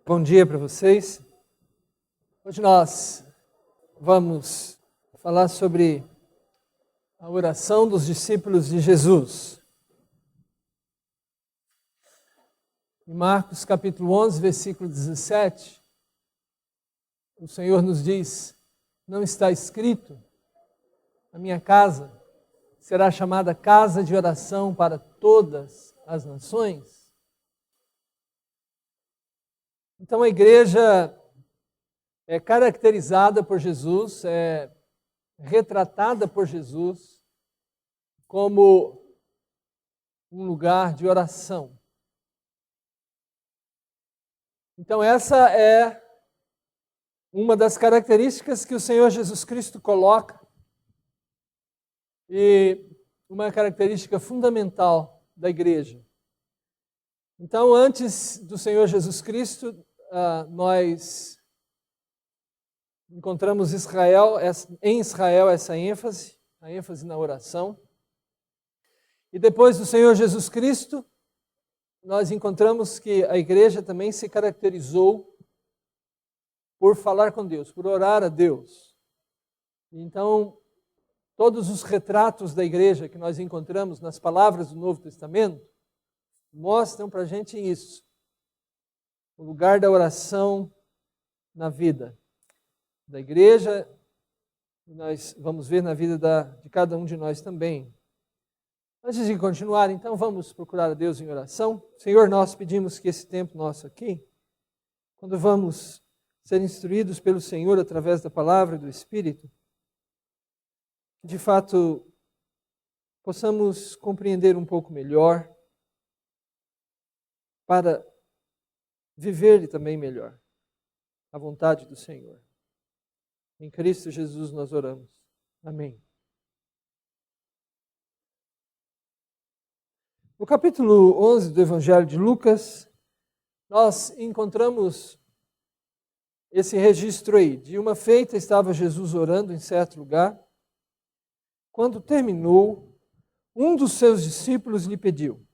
Bom dia para vocês. Hoje nós vamos falar sobre a oração dos discípulos de Jesus. Em Marcos capítulo 11, versículo 17, o Senhor nos diz: não está escrito, a minha casa será chamada casa de oração para todas as nações? Então a igreja é caracterizada por Jesus, é retratada por Jesus como um lugar de oração. Então essa é uma das características que o Senhor Jesus Cristo coloca e uma característica fundamental da igreja. Então, antes do Senhor Jesus Cristo, nós encontramos em Israel essa ênfase, a ênfase na oração. E depois do Senhor Jesus Cristo, nós encontramos que a igreja também se caracterizou por falar com Deus, por orar a Deus. Então, todos os retratos da igreja que nós encontramos nas palavras do Novo Testamento mostram para a gente isso, o lugar da oração na vida da igreja, nós vamos ver na vida de cada um de nós também. Antes de continuar, então, vamos procurar a Deus em oração. Senhor, nós pedimos que esse tempo nosso aqui, quando vamos ser instruídos pelo Senhor através da palavra e do Espírito, de fato, possamos compreender um pouco melhor, para viver também melhor a vontade do Senhor. Em Cristo Jesus nós oramos. Amém. No capítulo 11 do Evangelho de Lucas, nós encontramos esse registro aí. De uma feita estava Jesus orando em certo lugar. Quando terminou, um dos seus discípulos lhe pediu: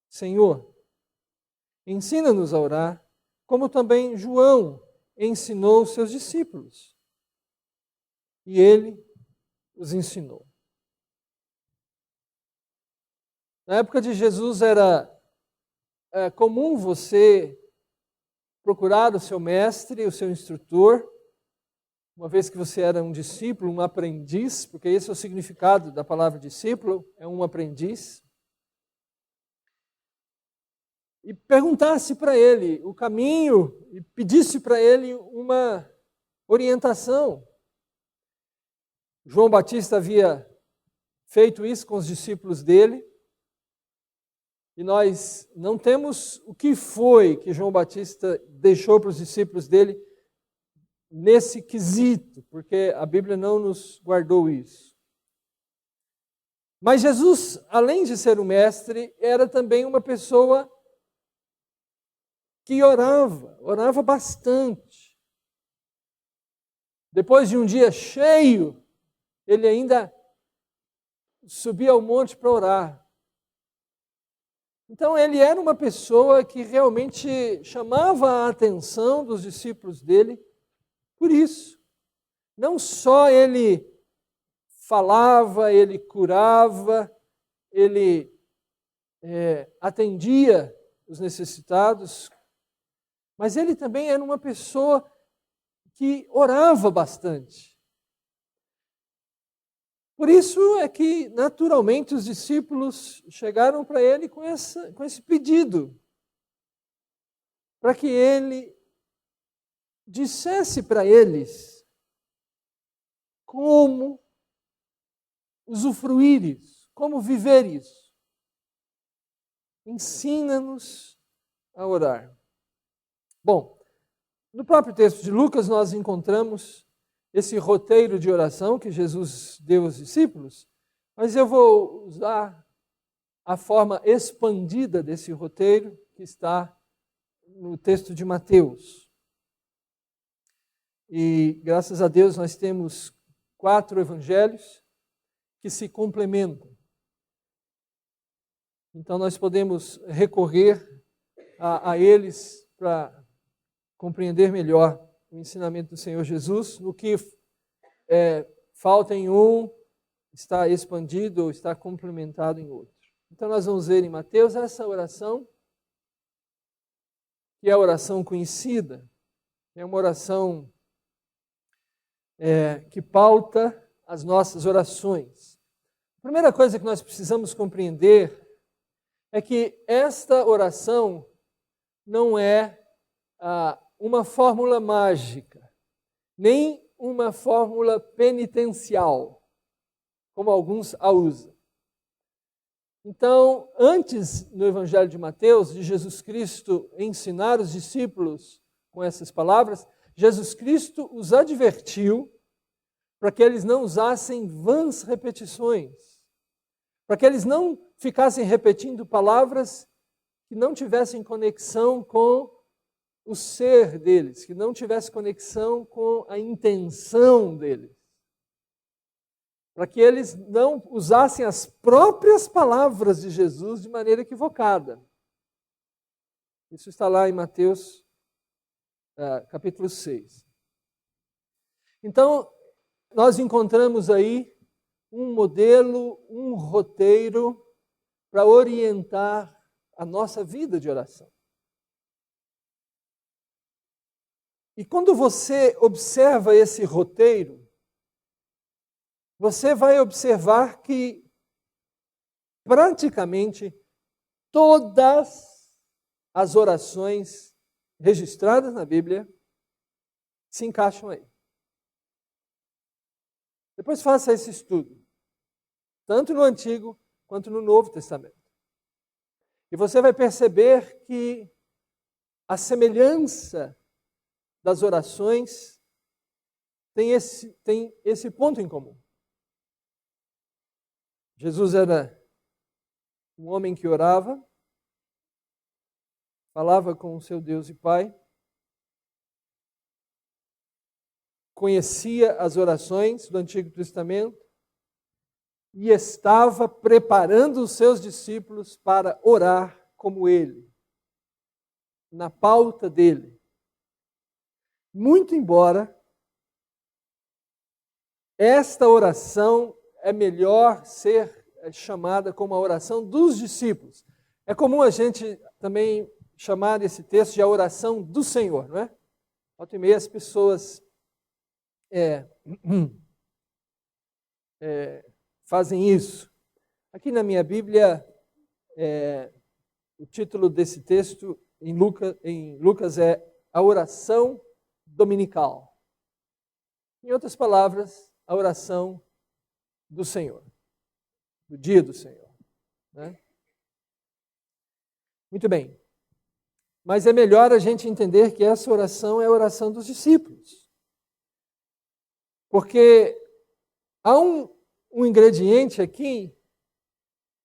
Senhor, ensina-nos a orar, como também João ensinou os seus discípulos. E ele os ensinou. Na época de Jesus era comum você procurar o seu mestre, o seu instrutor, uma vez que você era um discípulo, um aprendiz, porque esse é o significado da palavra discípulo, é um aprendiz. E perguntasse para ele o caminho e pedisse para ele uma orientação. João Batista havia feito isso com os discípulos dele, e nós não temos o que foi que João Batista deixou para os discípulos dele nesse quesito, porque a Bíblia não nos guardou isso. Mas Jesus, além de ser o mestre, era também uma pessoa que orava bastante. Depois de um dia cheio, ele ainda subia ao monte para orar. Então ele era uma pessoa que realmente chamava a atenção dos discípulos dele por isso. Não só ele falava, ele curava, ele atendia os necessitados, mas ele também era uma pessoa que orava bastante. Por isso é que, naturalmente, os discípulos chegaram para ele com esse pedido, para que ele dissesse para eles como usufruir isso, como viver isso. Ensina-nos a orar. Bom, no próprio texto de Lucas nós encontramos esse roteiro de oração que Jesus deu aos discípulos, mas eu vou usar a forma expandida desse roteiro que está no texto de Mateus. E graças a Deus nós temos 4 evangelhos que se complementam. Então nós podemos recorrer a eles para compreender melhor o ensinamento do Senhor Jesus. O que falta em um está expandido ou está complementado em outro. Então nós vamos ver em Mateus essa oração, que é a oração conhecida, é uma oração que pauta as nossas orações. A primeira coisa que nós precisamos compreender é que esta oração não é uma fórmula mágica, nem uma fórmula penitencial, como alguns a usam. Então, antes no Evangelho de Mateus, de Jesus Cristo ensinar os discípulos com essas palavras, Jesus Cristo os advertiu para que eles não usassem vãs repetições, para que eles não ficassem repetindo palavras que não tivessem conexão com o ser deles, que não tivesse conexão com a intenção deles. Para que eles não usassem as próprias palavras de Jesus de maneira equivocada. Isso está lá em Mateus capítulo 6. Então, nós encontramos aí um modelo, um roteiro para orientar a nossa vida de oração. E quando você observa esse roteiro, você vai observar que praticamente todas as orações registradas na Bíblia se encaixam aí. Depois faça esse estudo, tanto no Antigo quanto no Novo Testamento. E você vai perceber que a semelhança das orações tem esse ponto em comum. Jesus era um homem que orava, falava com o seu Deus e Pai, conhecia as orações do Antigo Testamento e estava preparando os seus discípulos para orar como ele, na pauta dele. Muito embora esta oração é melhor ser chamada como a oração dos discípulos. É comum a gente também chamar esse texto de a oração do Senhor, não é? Volta e meia as pessoas fazem isso. Aqui na minha Bíblia, o título desse texto em Lucas é a oração dominical. Em outras palavras, a oração do Senhor, do dia do Senhor. Né? Muito bem. Mas é melhor a gente entender que essa oração é a oração dos discípulos. Porque há um ingrediente aqui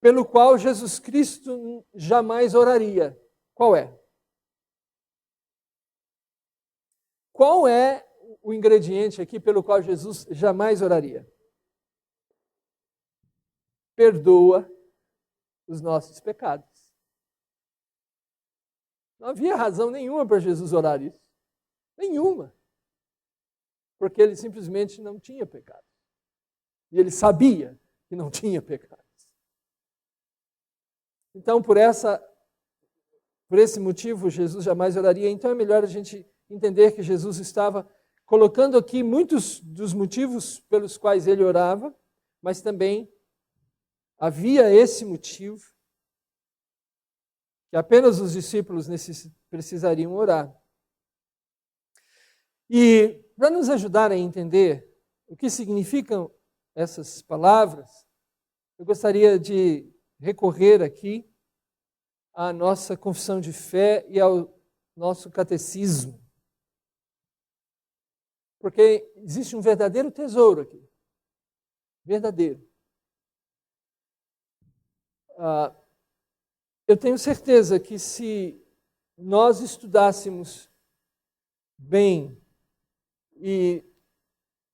pelo qual Jesus Cristo jamais oraria. Qual é? Qual é o ingrediente aqui pelo qual Jesus jamais oraria? Perdoa os nossos pecados. Não havia razão nenhuma para Jesus orar isso. Nenhuma. Porque ele simplesmente não tinha pecado. E ele sabia que não tinha pecados. Então, por esse motivo, Jesus jamais oraria. Então, é melhor a gente entender que Jesus estava colocando aqui muitos dos motivos pelos quais ele orava, mas também havia esse motivo que apenas os discípulos precisariam orar. E para nos ajudar a entender o que significam essas palavras, eu gostaria de recorrer aqui à nossa confissão de fé e ao nosso catecismo. Porque existe um verdadeiro tesouro aqui. Verdadeiro. Eu tenho certeza que se nós estudássemos bem e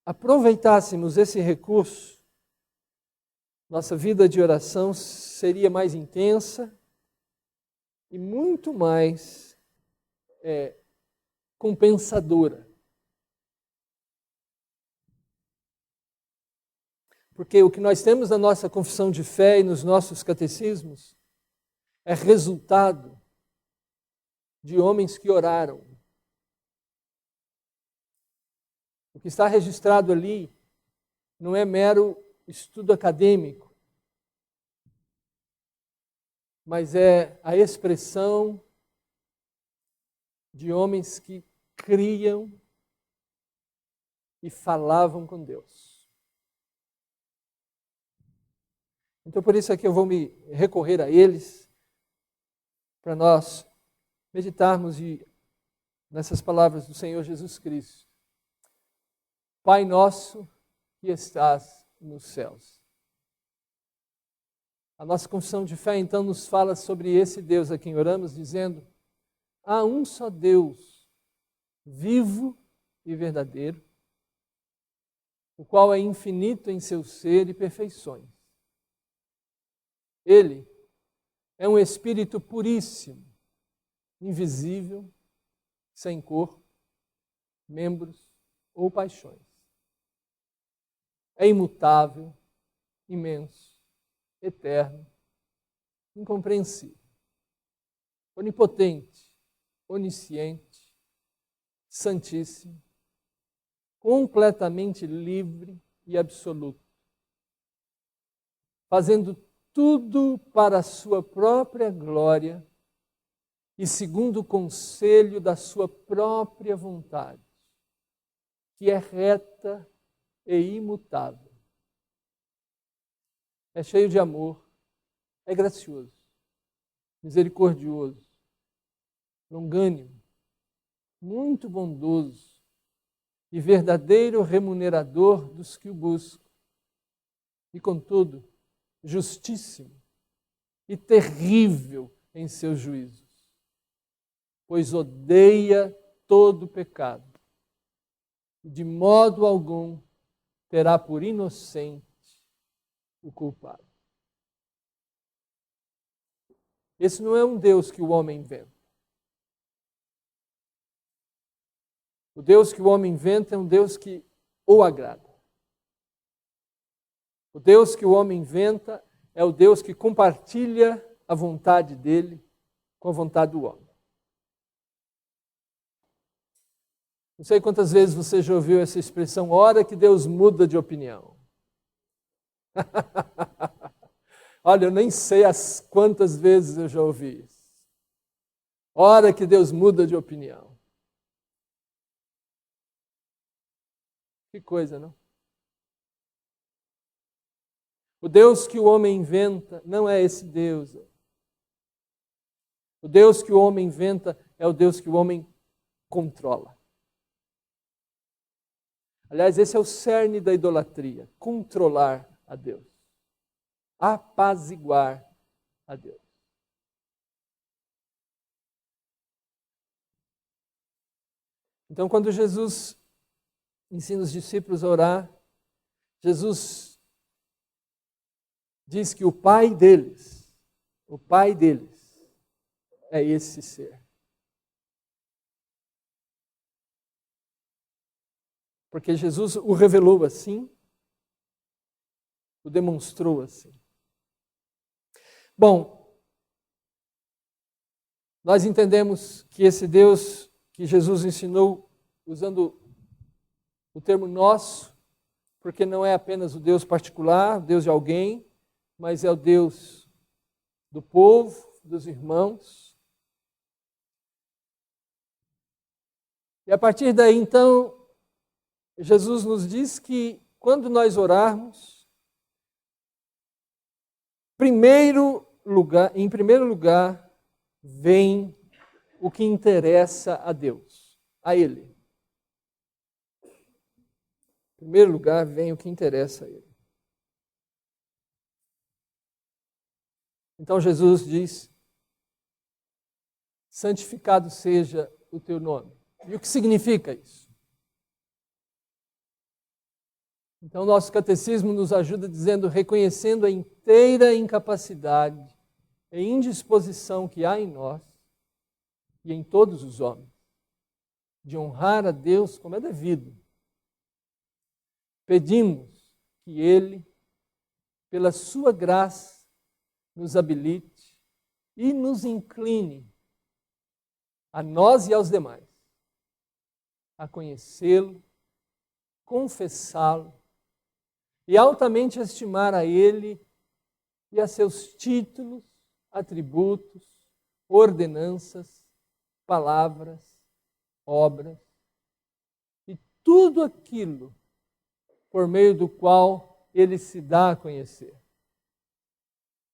aproveitássemos esse recurso, nossa vida de oração seria mais intensa e muito mais compensadora. Porque o que nós temos na nossa confissão de fé e nos nossos catecismos é resultado de homens que oraram. O que está registrado ali não é mero estudo acadêmico, mas é a expressão de homens que criam e falavam com Deus. Então, por isso é que eu vou me recorrer a eles, para nós meditarmos nessas palavras do Senhor Jesus Cristo. Pai nosso que estás nos céus. A nossa confissão de fé, então, nos fala sobre esse Deus a quem oramos, dizendo: há um só Deus, vivo e verdadeiro, o qual é infinito em seu ser e perfeições. Ele é um Espírito puríssimo, invisível, sem cor, membros ou paixões. É imutável, imenso, eterno, incompreensível, onipotente, onisciente, santíssimo, completamente livre e absoluto, fazendo tudo para a sua própria glória e segundo o conselho da sua própria vontade, que é reta e imutável. É cheio de amor, é gracioso, misericordioso, longânimo, muito bondoso e verdadeiro remunerador dos que o buscam. E, contudo, justíssimo e terrível em seus juízos, pois odeia todo pecado e de modo algum terá por inocente o culpado. Esse não é um Deus que o homem inventa. O Deus que o homem inventa é um Deus que o agrada. O Deus que o homem inventa é o Deus que compartilha a vontade dele com a vontade do homem. Não sei quantas vezes você já ouviu essa expressão, hora que Deus muda de opinião. Olha, eu nem sei as quantas vezes eu já ouvi isso. Hora que Deus muda de opinião. Que coisa, não? O Deus que o homem inventa não é esse Deus. O Deus que o homem inventa é o Deus que o homem controla. Aliás, esse é o cerne da idolatria, controlar a Deus, apaziguar a Deus. Então, quando Jesus ensina os discípulos a orar, Jesus diz que o pai deles é esse ser. Porque Jesus o revelou assim, o demonstrou assim. Bom, nós entendemos que esse Deus que Jesus ensinou, usando o termo nosso, porque não é apenas o Deus particular, o Deus de alguém, mas é o Deus do povo, dos irmãos. E a partir daí, então, Jesus nos diz que quando nós orarmos, em primeiro lugar, vem o que interessa a Deus, a Ele. Em primeiro lugar, vem o que interessa a Ele. Então Jesus diz: santificado seja o teu nome. E o que significa isso? Então nosso catecismo nos ajuda dizendo, reconhecendo a inteira incapacidade e indisposição que há em nós e em todos os homens de honrar a Deus como é devido, pedimos que Ele, pela sua graça, nos habilite e nos incline a nós e aos demais a conhecê-lo, confessá-lo e altamente estimar a Ele e a seus títulos, atributos, ordenanças, palavras, obras e tudo aquilo por meio do qual Ele se dá a conhecer,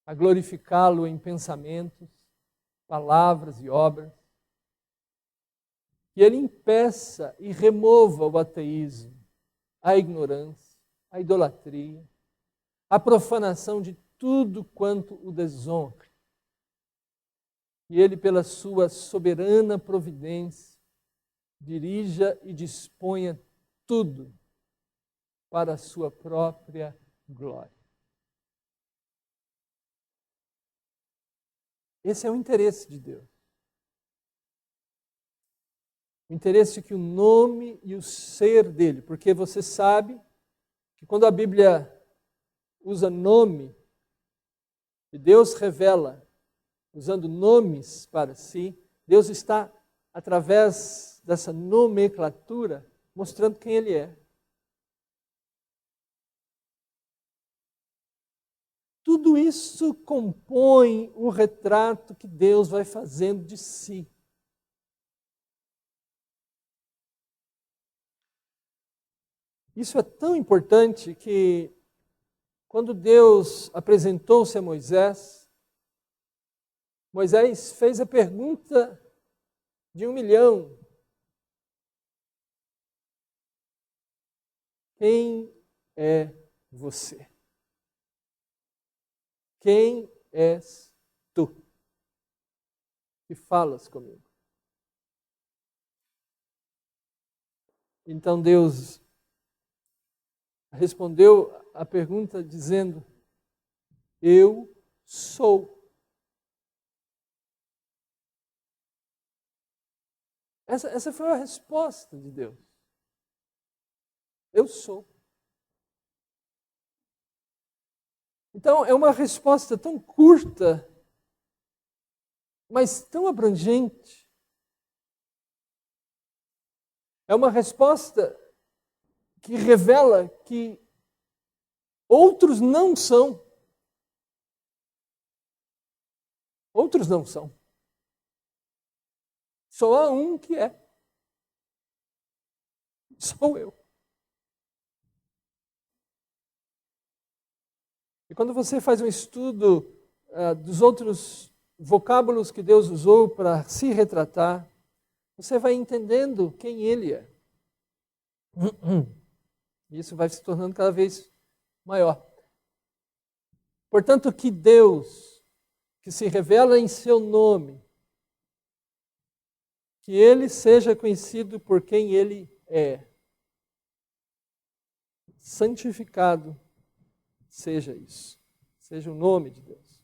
a glorificá-lo em pensamentos, palavras e obras, que Ele impeça e remova o ateísmo, a ignorância, a idolatria, a profanação de tudo quanto o desonre. E Ele, pela sua soberana providência, dirija e disponha tudo para a sua própria glória. Esse é o interesse de Deus. O interesse é que o nome e o ser dele, porque você sabe que quando a Bíblia usa nome, e Deus revela usando nomes para si, Deus está, através dessa nomenclatura, mostrando quem Ele é. Tudo isso compõe o retrato que Deus vai fazendo de si. Isso é tão importante que, quando Deus apresentou-se a Moisés, Moisés fez a pergunta de 1 milhão. Quem é você? Quem és tu que falas comigo? Então Deus respondeu a pergunta dizendo: eu sou. Essa foi a resposta de Deus. Eu sou. Então, é uma resposta tão curta, mas tão abrangente. É uma resposta que revela que outros não são. Outros não são. Só há um que é. Sou eu. E quando você faz um estudo dos outros vocábulos que Deus usou para se retratar, você vai entendendo quem Ele é. E isso vai se tornando cada vez maior. Portanto, que Deus, que se revela em seu nome, que Ele seja conhecido por quem Ele é. Santificado seja isso, seja o nome de Deus.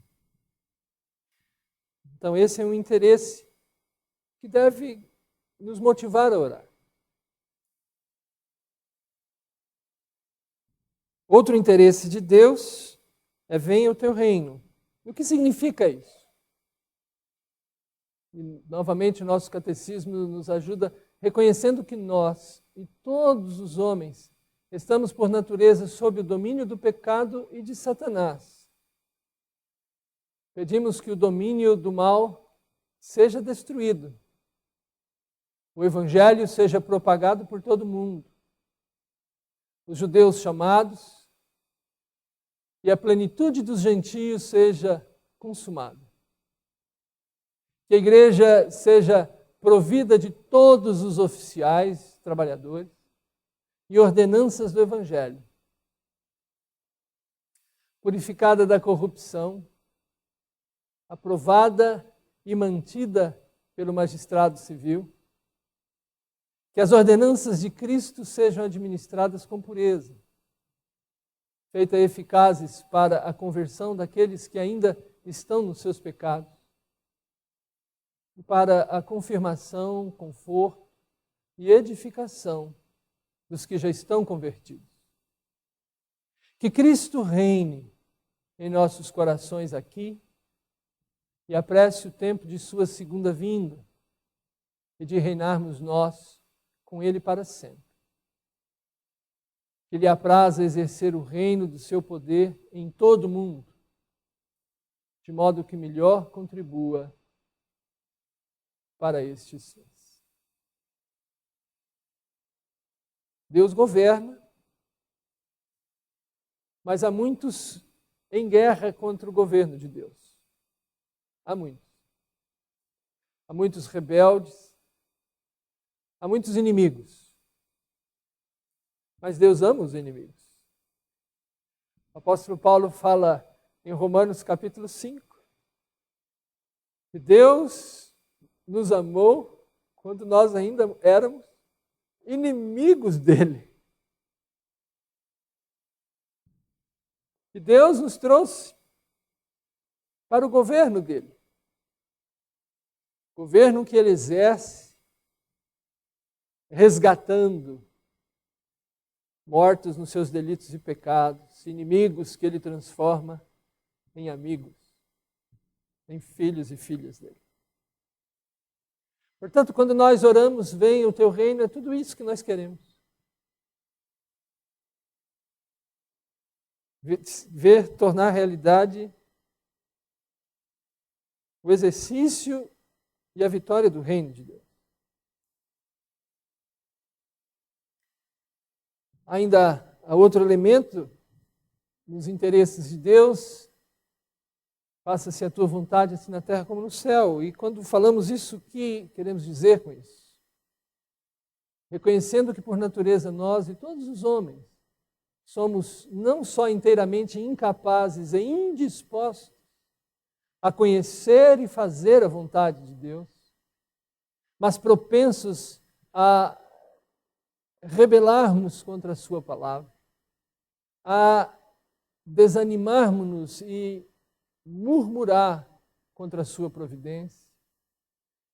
Então esse é um interesse que deve nos motivar a orar. Outro interesse de Deus é: venha o teu reino. E o que significa isso? E, novamente, o nosso catecismo nos ajuda reconhecendo que nós e todos os homens estamos, por natureza, sob o domínio do pecado e de Satanás. Pedimos que o domínio do mal seja destruído. O Evangelho seja propagado por todo mundo. Os judeus chamados e a plenitude dos gentios seja consumada. Que a igreja seja provida de todos os oficiais, trabalhadores, e ordenanças do Evangelho, purificada da corrupção, aprovada e mantida pelo magistrado civil, que as ordenanças de Cristo sejam administradas com pureza, feitas eficazes para a conversão daqueles que ainda estão nos seus pecados, e para a confirmação, conforto e edificação dos que já estão convertidos. Que Cristo reine em nossos corações aqui e apresse o tempo de sua segunda vinda e de reinarmos nós com Ele para sempre. Que lhe apraza exercer o reino do seu poder em todo o mundo, de modo que melhor contribua para estes fins. Deus governa, mas há muitos em guerra contra o governo de Deus. Há muitos. Há muitos rebeldes, há muitos inimigos. Mas Deus ama os inimigos. O apóstolo Paulo fala em Romanos capítulo 5, que Deus nos amou quando nós ainda éramos inimigos dele. E Deus nos trouxe para o governo dele. Governo que ele exerce, resgatando mortos nos seus delitos e pecados, inimigos que ele transforma em amigos, em filhos e filhas dele. Portanto, quando nós oramos, venha o teu reino, é tudo isso que nós queremos. Ver, tornar realidade o exercício e a vitória do reino de Deus. Ainda há outro elemento nos interesses de Deus: faça-se a tua vontade assim na terra como no céu. E quando falamos isso, o que queremos dizer com isso? Reconhecendo que por natureza nós e todos os homens somos não só inteiramente incapazes e indispostos a conhecer e fazer a vontade de Deus, mas propensos a rebelarmos contra a sua palavra, a desanimarmos-nos e murmurar contra a sua providência,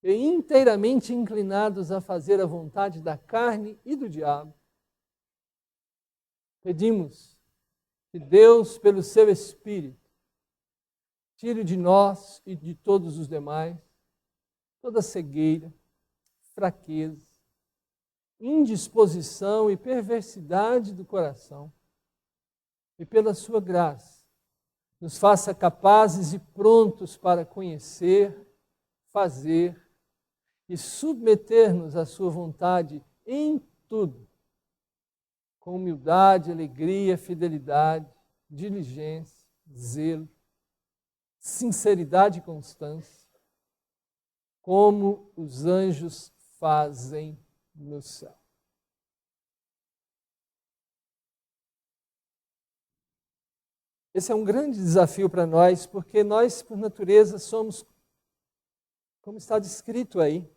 e inteiramente inclinados a fazer a vontade da carne e do diabo. Pedimos que Deus, pelo seu Espírito, tire de nós e de todos os demais toda cegueira, fraqueza, indisposição e perversidade do coração, e pela sua graça nos faça capazes e prontos para conhecer, fazer e submeter-nos à sua vontade em tudo, com humildade, alegria, fidelidade, diligência, zelo, sinceridade e constância, como os anjos fazem no céu. Esse é um grande desafio para nós, porque nós, por natureza, somos, como está descrito aí,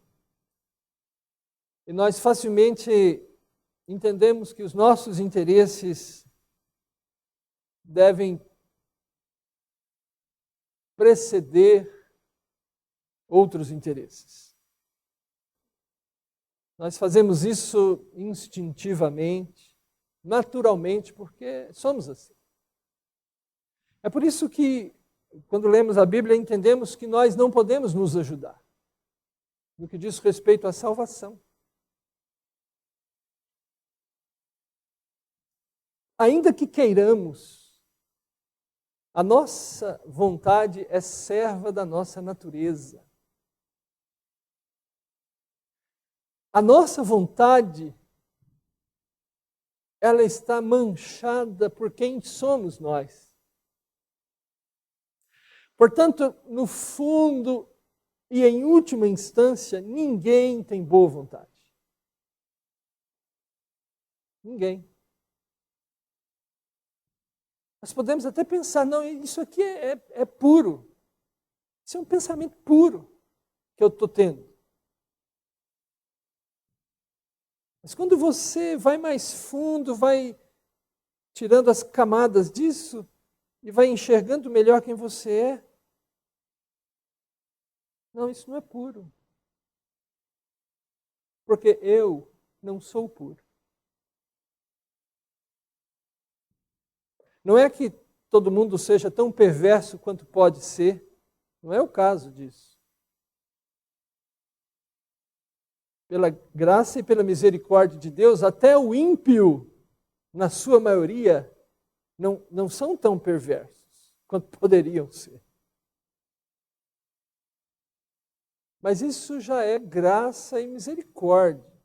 e nós facilmente entendemos que os nossos interesses devem preceder outros interesses. Nós fazemos isso instintivamente, naturalmente, porque somos assim. É por isso que, quando lemos a Bíblia, entendemos que nós não podemos nos ajudar no que diz respeito à salvação. Ainda que queiramos, a nossa vontade é serva da nossa natureza. A nossa vontade, ela está manchada por quem somos nós. Portanto, no fundo e em última instância, ninguém tem boa vontade. Ninguém. Nós podemos até pensar, não, isso aqui é puro. Isso é um pensamento puro que eu estou tendo. Mas quando você vai mais fundo, vai tirando as camadas disso e vai enxergando melhor quem você é, não, isso não é puro. Porque eu não sou puro. Não é que todo mundo seja tão perverso quanto pode ser, não é o caso disso. Pela graça e pela misericórdia de Deus, até o ímpio, na sua maioria, não são tão perversos quanto poderiam ser. Mas isso já é graça e misericórdia.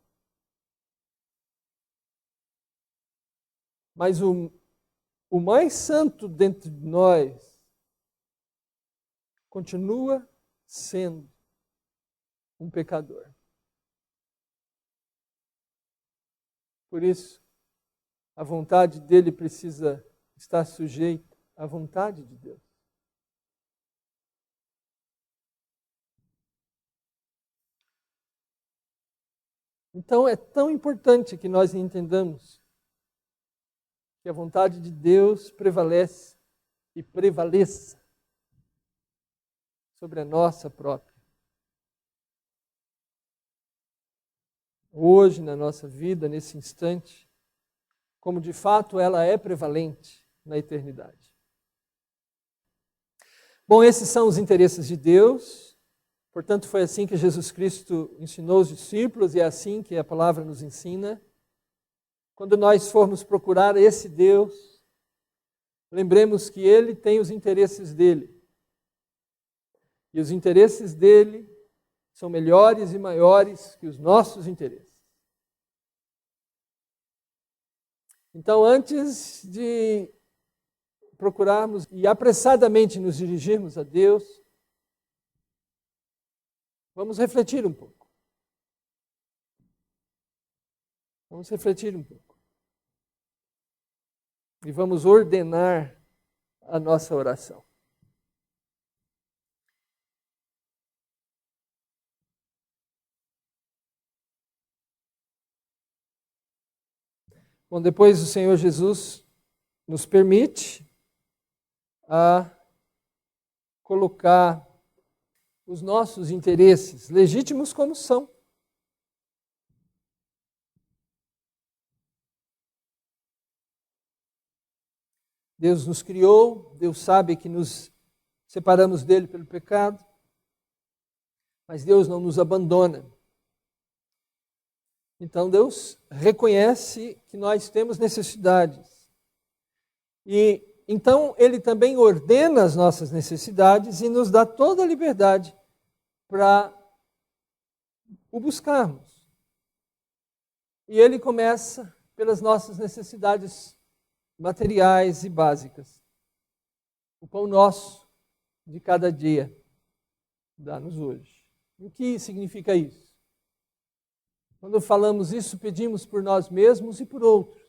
Mas o mais santo dentro de nós continua sendo um pecador. Por isso, a vontade dele precisa estar sujeita à vontade de Deus. Então é tão importante que nós entendamos que a vontade de Deus prevalece e prevaleça sobre a nossa própria. Hoje, na nossa vida, nesse instante, como de fato ela é prevalente na eternidade. Bom, esses são os interesses de Deus. Portanto, foi assim que Jesus Cristo ensinou os discípulos e é assim que a palavra nos ensina. Quando nós formos procurar esse Deus, lembremos que Ele tem os interesses dele. E os interesses dele são melhores e maiores que os nossos interesses. Então, antes de procurarmos e apressadamente nos dirigirmos a Deus, vamos refletir um pouco. Vamos refletir um pouco. E vamos ordenar a nossa oração. Bom, depois o Senhor Jesus nos permite colocar os nossos interesses, legítimos como são. Deus nos criou, Deus sabe que nos separamos dele pelo pecado, mas Deus não nos abandona. Então Deus reconhece que nós temos necessidades. E então Ele também ordena as nossas necessidades e nos dá toda a liberdade para o buscarmos. E Ele começa pelas nossas necessidades materiais e básicas. O pão nosso de cada dia, dá-nos hoje. E o que significa isso? Quando falamos isso, pedimos por nós mesmos e por outros.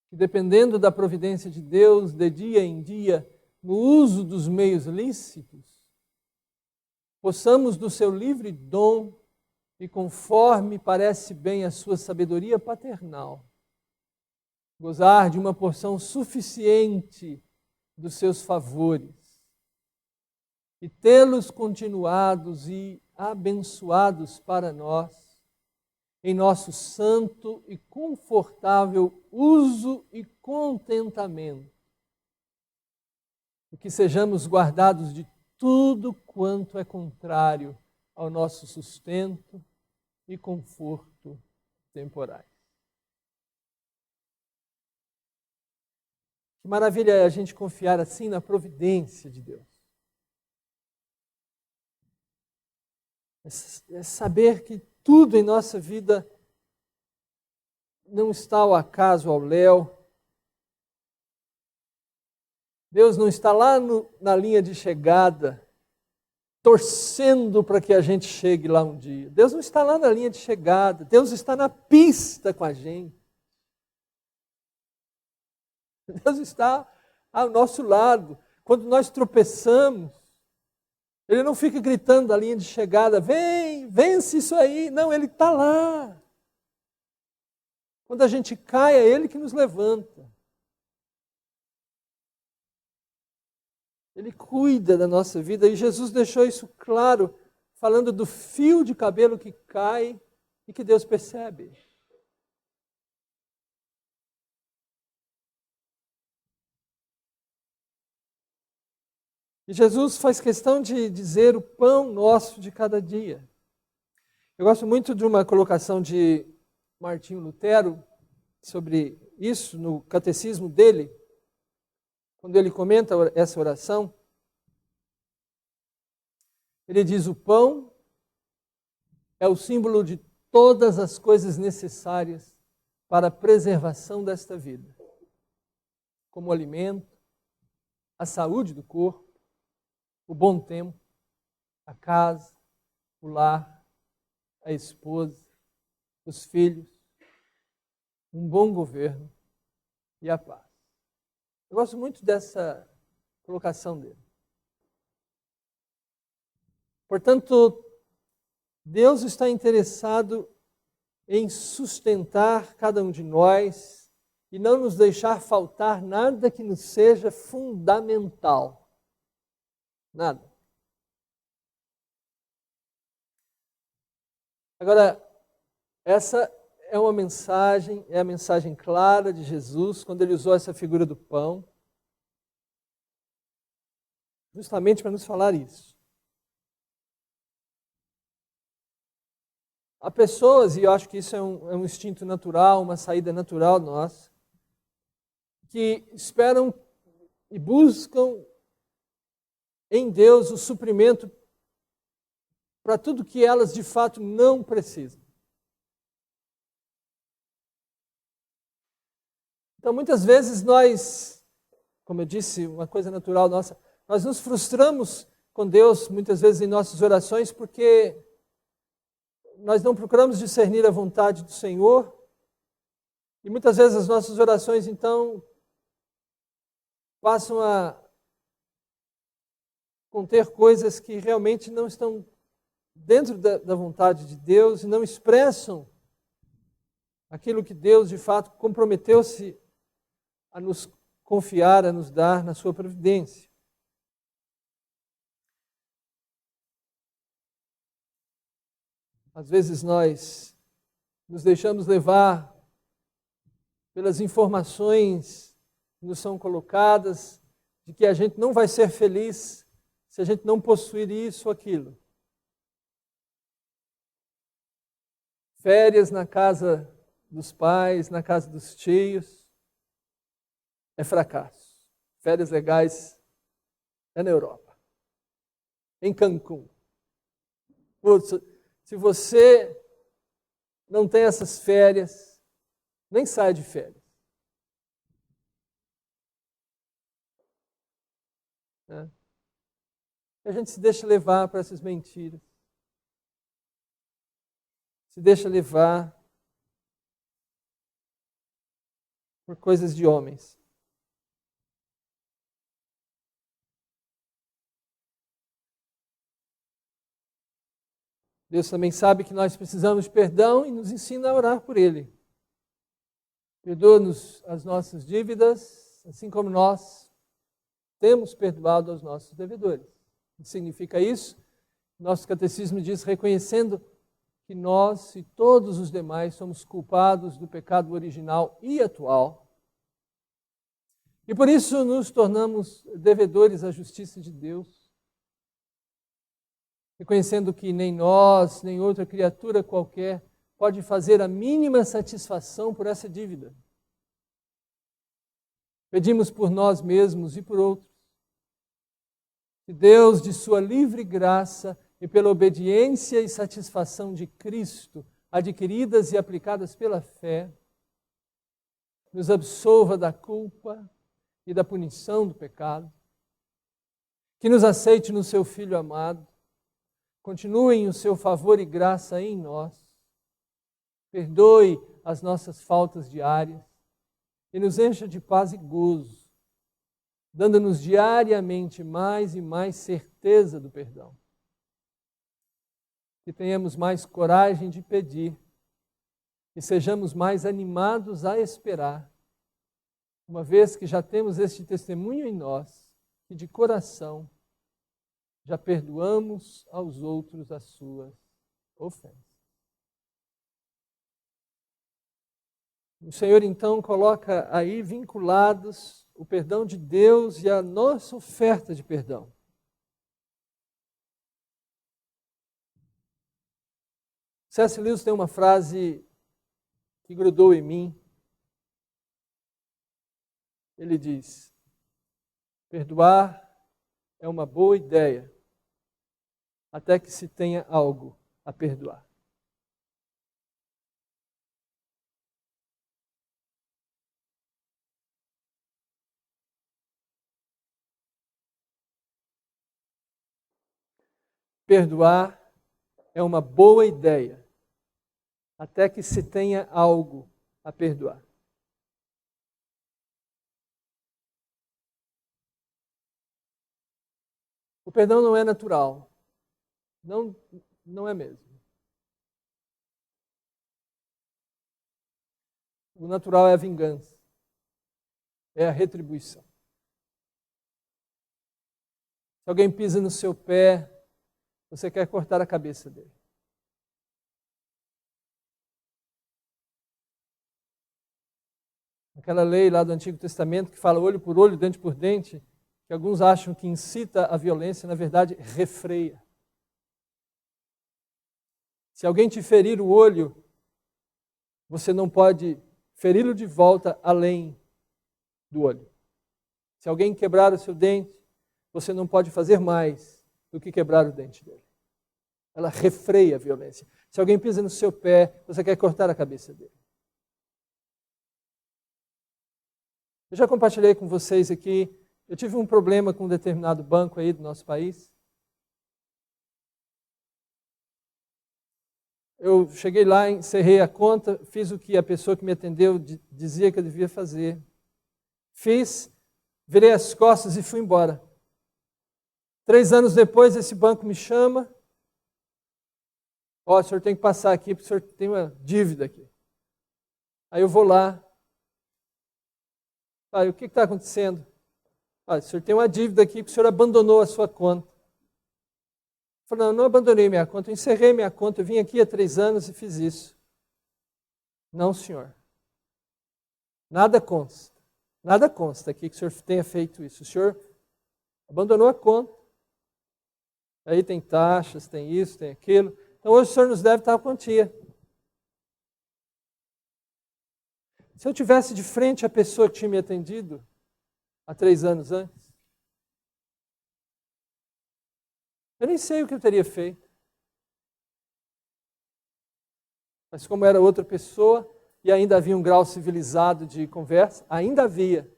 Que dependendo da providência de Deus, de dia em dia, no uso dos meios lícitos, possamos do seu livre dom e conforme parece bem a sua sabedoria paternal, gozar de uma porção suficiente dos seus favores e tê-los continuados e abençoados para nós, em nosso santo e confortável uso e contentamento, e que sejamos guardados de tudo quanto é contrário ao nosso sustento e conforto temporais. Que maravilha é a gente confiar assim na providência de Deus. É saber que tudo em nossa vida não está ao acaso, ao léu. Deus não está lá na linha de chegada, torcendo para que a gente chegue lá um dia. Deus não está lá na linha de chegada, Deus está na pista com a gente. Deus está ao nosso lado. Quando nós tropeçamos, Ele não fica gritando da linha de chegada, vem, vence isso aí. Não, Ele está lá. Quando a gente cai, é Ele que nos levanta. Ele cuida da nossa vida e Jesus deixou isso claro, falando do fio de cabelo que cai e que Deus percebe. E Jesus faz questão de dizer o pão nosso de cada dia. Eu gosto muito de uma colocação de Martinho Lutero sobre isso no catecismo dele, quando ele comenta essa oração. Ele diz: o pão é o símbolo de todas as coisas necessárias para a preservação desta vida, como o alimento, a saúde do corpo, o bom tempo, a casa, o lar, a esposa, os filhos, um bom governo e a paz. Eu gosto muito dessa colocação dele. Portanto, Deus está interessado em sustentar cada um de nós e não nos deixar faltar nada que nos seja fundamental. Nada. Agora, essa é uma mensagem, é a mensagem clara de Jesus, quando ele usou essa figura do pão, justamente para nos falar isso. Há pessoas, e eu acho que isso é um instinto natural, uma saída natural nossa, que esperam e buscam em Deus o suprimento para tudo que elas de fato não precisam. Então, muitas vezes nós, como eu disse, uma coisa natural nossa, nós nos frustramos com Deus, muitas vezes em nossas orações, porque nós não procuramos discernir a vontade do Senhor, e muitas vezes as nossas orações, então, passam a conter coisas que realmente não estão dentro da vontade de Deus e não expressam aquilo que Deus, de fato, comprometeu-se a nos confiar, a nos dar na sua providência. Às vezes nós nos deixamos levar pelas informações que nos são colocadas de que a gente não vai ser feliz se a gente não possuir isso ou aquilo. Férias na casa dos pais, na casa dos tios, é fracasso. Férias legais é na Europa, em Cancún. Se você não tem essas férias, nem sai de férias. Né? A gente se deixa levar para essas mentiras. Se deixa levar por coisas de homens. Deus também sabe que nós precisamos de perdão e nos ensina a orar por Ele. Perdoa-nos as nossas dívidas, assim como nós temos perdoado aos nossos devedores. O que significa isso? Nosso catecismo diz: reconhecendo que nós e todos os demais somos culpados do pecado original e atual. E por isso nos tornamos devedores à justiça de Deus. Reconhecendo que nem nós, nem outra criatura qualquer pode fazer a mínima satisfação por essa dívida. Pedimos por nós mesmos e por outros. Que Deus, de sua livre graça e pela obediência e satisfação de Cristo, adquiridas e aplicadas pela fé, nos absolva da culpa e da punição do pecado, que nos aceite no seu Filho amado, continue em o seu favor e graça em nós, perdoe as nossas faltas diárias e nos encha de paz e gozo, dando-nos diariamente mais e mais certeza do perdão. Que tenhamos mais coragem de pedir e sejamos mais animados a esperar, uma vez que já temos este testemunho em nós, que de coração já perdoamos aos outros as suas ofensas. O Senhor então coloca aí vinculados o perdão de Deus e a nossa oferta de perdão. C.S. Lewis tem uma frase que grudou em mim. Ele diz: perdoar é uma boa ideia, até que se tenha algo a perdoar. Perdoar é uma boa ideia, até que se tenha algo a perdoar. O perdão não é natural. Não é mesmo. O natural é a vingança. É a retribuição. Se alguém pisa no seu pé, você quer cortar a cabeça dele. Aquela lei lá do Antigo Testamento que fala olho por olho, dente por dente, que alguns acham que incita a violência, na verdade, refreia. Se alguém te ferir o olho, você não pode feri-lo de volta além do olho. Se alguém quebrar o seu dente, você não pode fazer mais do que quebrar o dente dele. Ela refreia a violência. Se alguém pisa no seu pé, você quer cortar a cabeça dele. Eu já compartilhei com vocês aqui, eu tive um problema com um determinado banco aí do nosso país. Eu cheguei lá, encerrei a conta, fiz o que a pessoa que me atendeu dizia que eu devia fazer. Fiz, virei as costas e fui embora. 3 anos depois, esse banco me chama. Ó, o senhor tem que passar aqui, porque o senhor tem uma dívida aqui. Aí eu vou lá. O que está acontecendo? O senhor tem uma dívida aqui, porque o senhor abandonou a sua conta. Eu falei, não abandonei minha conta, eu encerrei minha conta, eu vim aqui há 3 anos e fiz isso. Não, senhor. Nada consta aqui que o senhor tenha feito isso. O senhor abandonou a conta. Aí tem taxas, tem isso, tem aquilo. Então hoje o senhor nos deve tal quantia. Se eu tivesse de frente a pessoa que tinha me atendido há 3 anos antes, eu nem sei o que eu teria feito. Mas como era outra pessoa e ainda havia um grau civilizado de conversa, ainda havia.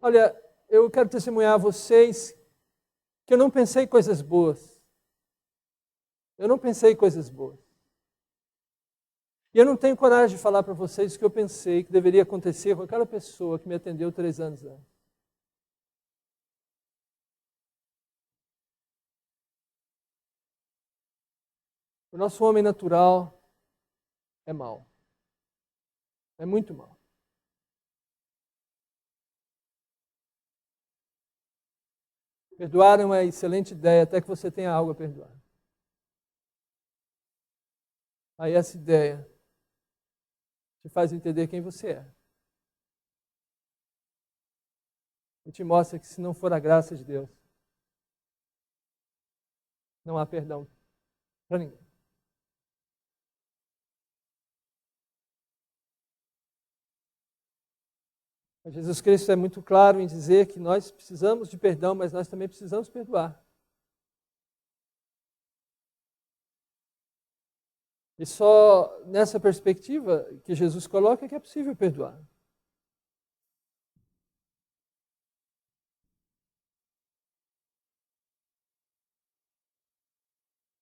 Olha, eu quero testemunhar a vocês que eu não pensei coisas boas. Eu não pensei coisas boas. E eu não tenho coragem de falar para vocês o que eu pensei que deveria acontecer com aquela pessoa que me atendeu 3 anos antes. O nosso homem natural é mau. É muito mau. Perdoar é uma excelente ideia, até que você tenha algo a perdoar. Aí essa ideia te faz entender quem você é. E te mostra que se não for a graça de Deus, não há perdão para ninguém. Jesus Cristo é muito claro em dizer que nós precisamos de perdão, mas nós também precisamos perdoar. E só nessa perspectiva que Jesus coloca que é possível perdoar.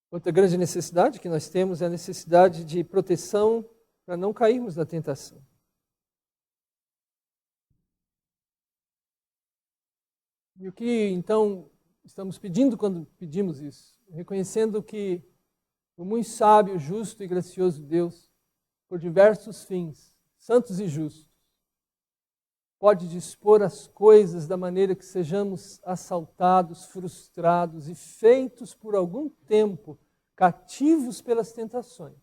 Outra grande necessidade que nós temos é a necessidade de proteção para não cairmos na tentação. E o que, então, estamos pedindo quando pedimos isso? Reconhecendo que o muito sábio, justo e gracioso Deus, por diversos fins, santos e justos, pode dispor as coisas da maneira que sejamos assaltados, frustrados e feitos por algum tempo cativos pelas tentações,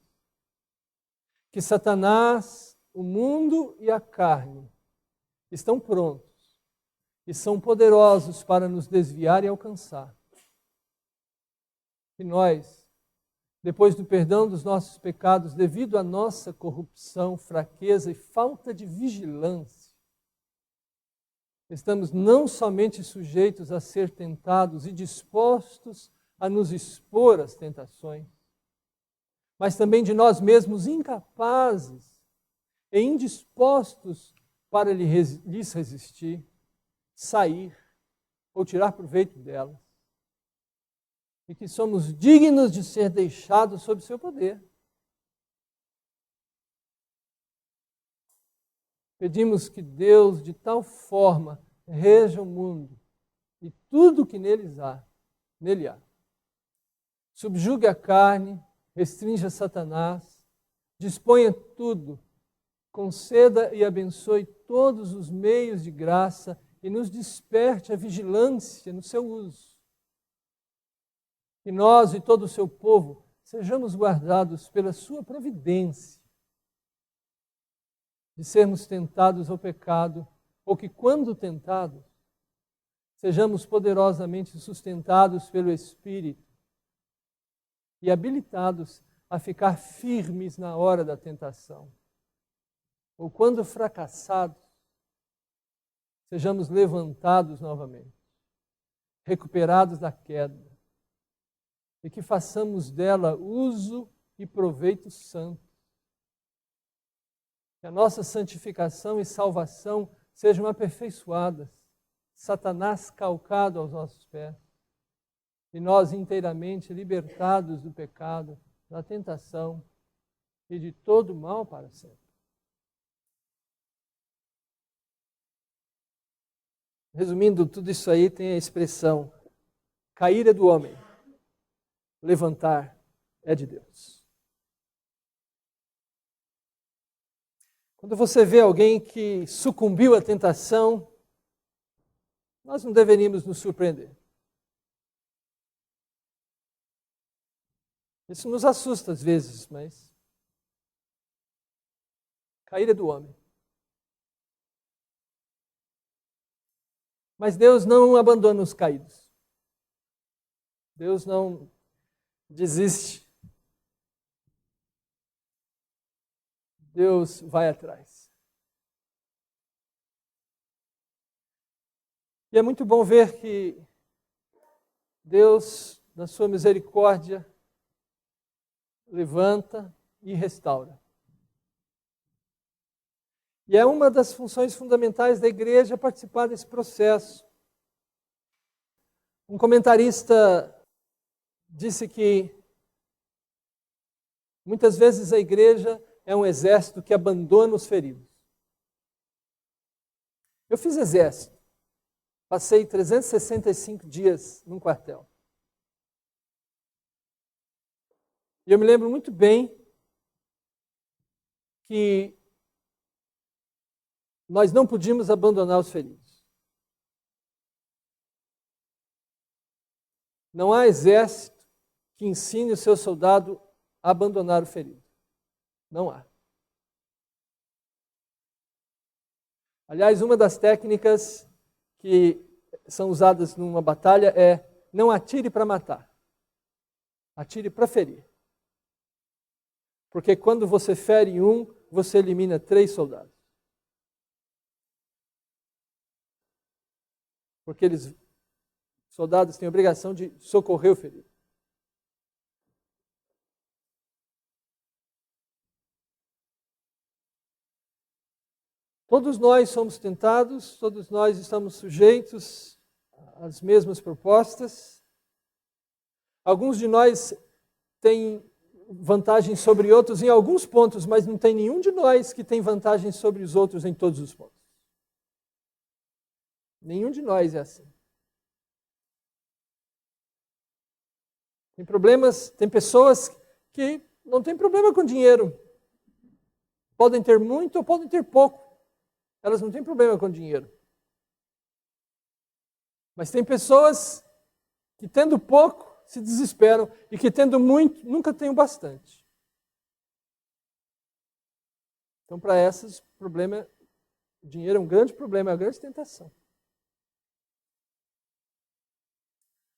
que Satanás, o mundo e a carne estão prontos e são poderosos para nos desviar e alcançar. E nós, depois do perdão dos nossos pecados, devido à nossa corrupção, fraqueza e falta de vigilância, estamos não somente sujeitos a ser tentados e dispostos a nos expor às tentações, mas também de nós mesmos incapazes e indispostos para lhes resistir, sair ou tirar proveito delas. E que somos dignos de ser deixados sob seu poder. Pedimos que Deus, de tal forma, reja o mundo e tudo que nele há. Subjugue a carne, restrinja Satanás, disponha tudo, conceda e abençoe todos os meios de graça e nos desperte a vigilância no seu uso. Que nós e todo o seu povo sejamos guardados pela sua providência, de sermos tentados ao pecado, ou que, quando tentados, sejamos poderosamente sustentados pelo Espírito e habilitados a ficar firmes na hora da tentação. Ou quando fracassados, sejamos levantados novamente, recuperados da queda, e que façamos dela uso e proveito santo. Que a nossa santificação e salvação sejam aperfeiçoadas, Satanás calcado aos nossos pés, e nós inteiramente libertados do pecado, da tentação e de todo o mal para sempre. Resumindo, tudo isso aí tem a expressão: cair é do homem, levantar é de Deus. Quando você vê alguém que sucumbiu à tentação, nós não deveríamos nos surpreender. Isso nos assusta às vezes, mas cair é do homem. Mas Deus não abandona os caídos. Deus não desiste. Deus vai atrás. E é muito bom ver que Deus, na sua misericórdia, levanta e restaura. E é uma das funções fundamentais da igreja participar desse processo. Um comentarista disse que muitas vezes a igreja é um exército que abandona os feridos. Eu fiz exército. Passei 365 dias num quartel. E eu me lembro muito bem que nós não podíamos abandonar os feridos. Não há exército que ensine o seu soldado a abandonar o ferido. Não há. Aliás, uma das técnicas que são usadas numa batalha é: não atire para matar, atire para ferir. Porque quando você fere um, você elimina 3 soldados. Porque soldados têm a obrigação de socorrer o ferido. Todos nós somos tentados, todos nós estamos sujeitos às mesmas propostas. Alguns de nós têm vantagem sobre outros em alguns pontos, mas não tem nenhum de nós que tem vantagem sobre os outros em todos os pontos. Nenhum de nós é assim. Tem problemas, tem pessoas que não têm problema com dinheiro. Podem ter muito ou podem ter pouco. Elas não têm problema com dinheiro. Mas tem pessoas que, tendo pouco, se desesperam e que, tendo muito, nunca têm o bastante. Então, para essas, o dinheiro é um grande problema, é uma grande tentação.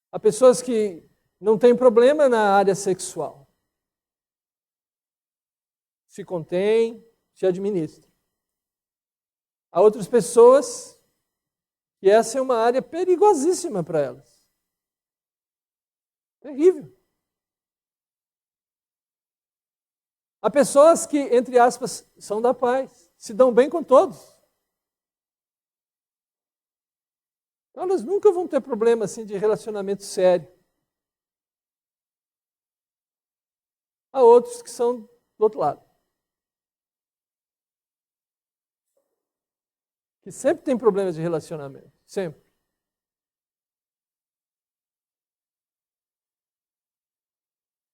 Há pessoas que não têm problema na área sexual. Se contêm, se administram. Há outras pessoas que essa é uma área perigosíssima para elas. Terrível. Há pessoas que, entre aspas, são da paz, se dão bem com todos. Então, elas nunca vão ter problema assim, de relacionamento sério. Há outros que são do outro lado. Que sempre tem problemas de relacionamento. Sempre.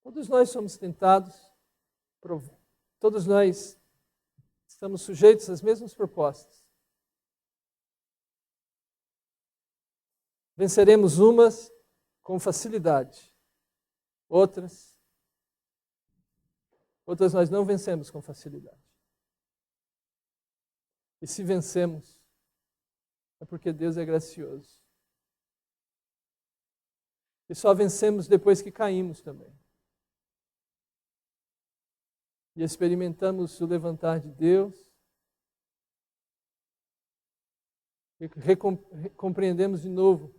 Todos nós somos tentados, todos nós estamos sujeitos às mesmas propostas. Venceremos umas com facilidade, outras nós não vencemos com facilidade. E se vencemos, é porque Deus é gracioso. E só vencemos depois que caímos também. E experimentamos o levantar de Deus. E compreendemos de novo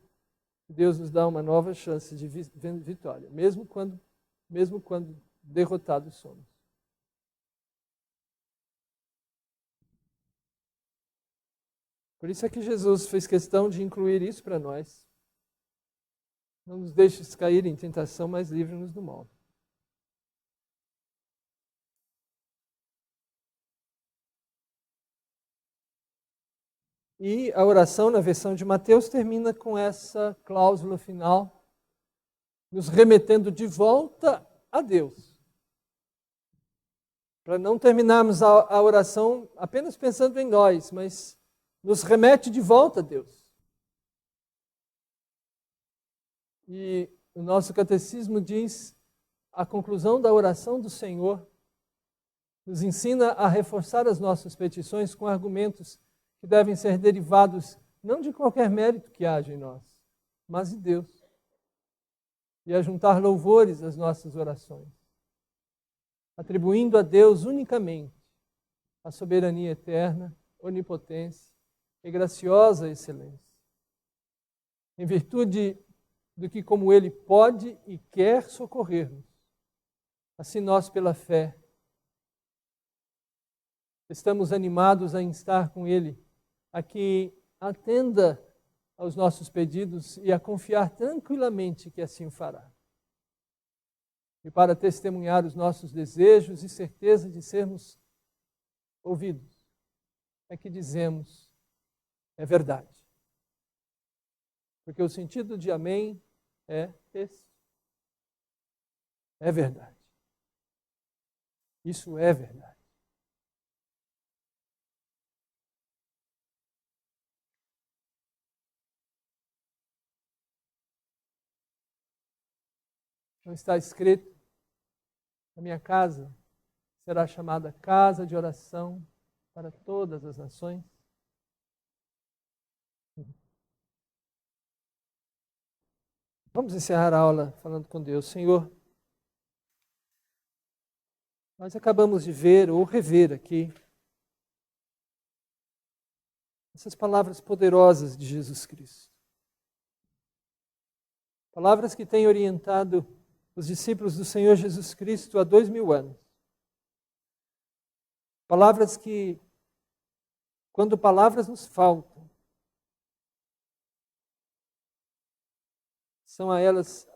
que Deus nos dá uma nova chance de vitória, mesmo quando derrotados somos. Por isso é que Jesus fez questão de incluir isso para nós. Não nos deixes cair em tentação, mas livre-nos do mal. E a oração na versão de Mateus termina com essa cláusula final, nos remetendo de volta a Deus. Para não terminarmos a oração apenas pensando em nós, mas nos remete de volta a Deus. E o nosso catecismo diz, a conclusão da oração do Senhor nos ensina a reforçar as nossas petições com argumentos que devem ser derivados não de qualquer mérito que haja em nós, mas de Deus. E a juntar louvores às nossas orações, atribuindo a Deus unicamente a soberania eterna, onipotência e graciosa excelência. Em virtude do que como Ele pode e quer socorrer-nos. Assim nós, pela fé, estamos animados a instar com Ele a que atenda aos nossos pedidos e a confiar tranquilamente que assim o fará. E para testemunhar os nossos desejos e certeza de sermos ouvidos, é que dizemos, é verdade. Porque o sentido de amém é esse. É verdade. Isso é verdade. Não está escrito, a minha casa será chamada casa de oração para todas as nações? Vamos encerrar a aula falando com Deus. Senhor, nós acabamos de ver ou rever aqui essas palavras poderosas de Jesus Cristo. Palavras que têm orientado os discípulos do Senhor Jesus Cristo há 2000 anos. Palavras que, quando palavras nos faltam, são a elas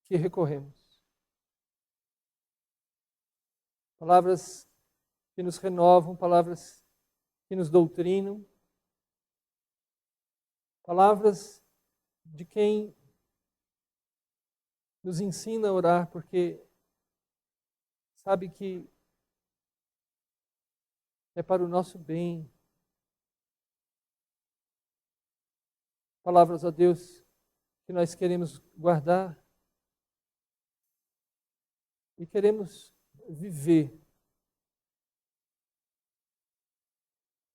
que recorremos. Palavras que nos renovam, palavras que nos doutrinam, palavras de quem nos ensina a orar, porque sabe que é para o nosso bem. Palavras, ó Deus, que nós queremos guardar e queremos viver.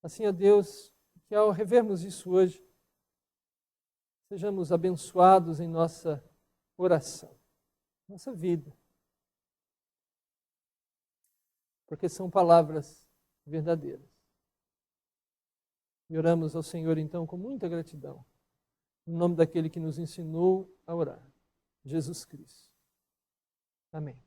Assim, ó Deus, que ao revermos isso hoje, sejamos abençoados em nossa oração, nossa vida. Porque são palavras verdadeiras. E oramos ao Senhor, então, com muita gratidão, em nome daquele que nos ensinou a orar, Jesus Cristo. Amém.